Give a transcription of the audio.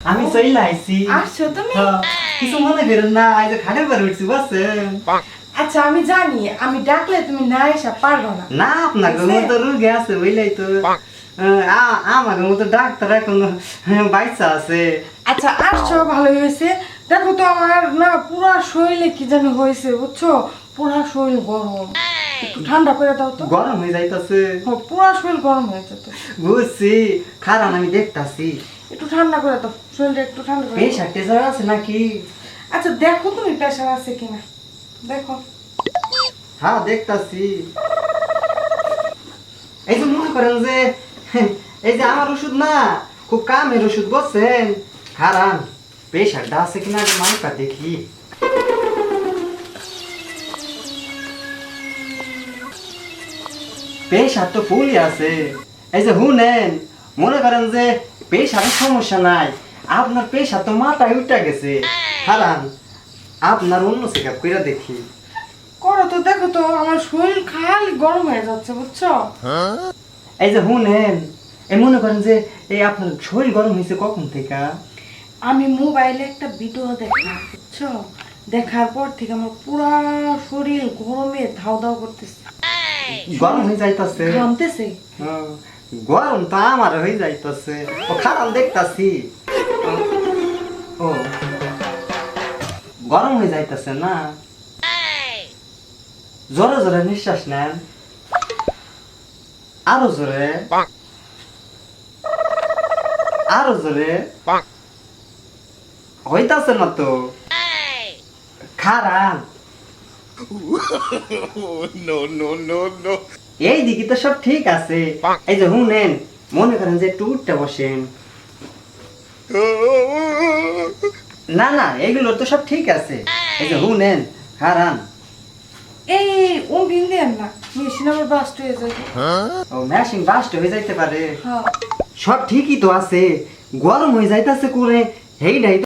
আমি চইলা আইছি। আসছো তুমি? কিছু মনে করেন না, এই যে খাটের পরে উঠছি বসেন। আচ্ছা আমি জানি আমি ডাকলে তুমি না এসে পারবো না। না আপনাকে মতো রুগী আছে বুঝলাই তো। আমার মতো ডাক্তার এখন বাইসা আছে। আচ্ছা আসছো ভালোই হয়েছে। দেখো তো আমার না পুরা শরীরে কি যেন হয়েছে বুঝছো, পুরা শরীর গরম। একটু ঠান্ডা করে দাও তো। গরম হয়ে যাইতাছে। পুরা শরীর গরম হয়ে যেতে। বুঝছি, খারাপ আমি দেখতাছি। একটু ঠান্ডা করে দাও, শরীরটা একটু ঠান্ডা করে দাও। প্রেশার টেশার আছে নাকি? আচ্ছা দেখো তুমি প্রেশার আছে কিনা দেখো। হ্যাঁ দেখতাছি। এই যে মনে করেন যে এই যে আমার ওষুধ না, খুব কামের ওষুধ বলছেন। খারান প্রেশারটা আছে কিনা আগে মাইপা দেখি। প্রেশার তো ফুলই আছে। এই যে শুনেন, মনে করেন যে প্রেশারের সমস্যা নাই, আপনার প্রেশার তো মাথায় উঠে গেছে। খারান আপনার অন্য চেক আপ করে দেখি। করো তো, দেখো তো আমার শরীর খালি গরম হয়ে যাচ্ছে বুঝছো। এই যে শুনেন, এই মনে করেন যে এই আপনার শরীর গরম হয়েছে কখন থেকে? আমি মোবাইলে একটা ভিডিও দেখলাম বুঝছো, দেখার পর থেকে আমার পুরা শরীর গরমে ধাও ধাও করতেছে, গরম হয়ে যাইতাছে। ঘামতেছে। গরম তো আমার হয়ে যাইতাছে। ও খারাপ দেখতাছি। ও গরম হয়ে যাইতাছে না? জোরে জোরে নিঃশ্বাস নেন, আরো জোরে, আরো জোরে। হইতাছে না তো। খারাপ এই দিকে তো সব ঠিক আছে। এই যে শুনেন, মনে করেন যে একটু উঠতে বসেন। না না, এগুলো তো সব ঠিক আছে। এই যে শুনেন, হারান। এই ও ভিন্দেন না, মেশিন আমার বাস্ট হয়ে যাবে। ও মেশিন বাস্ট হয়ে যাইতে পারে। হ্যাঁ সব ঠিকই তো আছে, গরম হয়ে যাইতাছে করে হেইডাই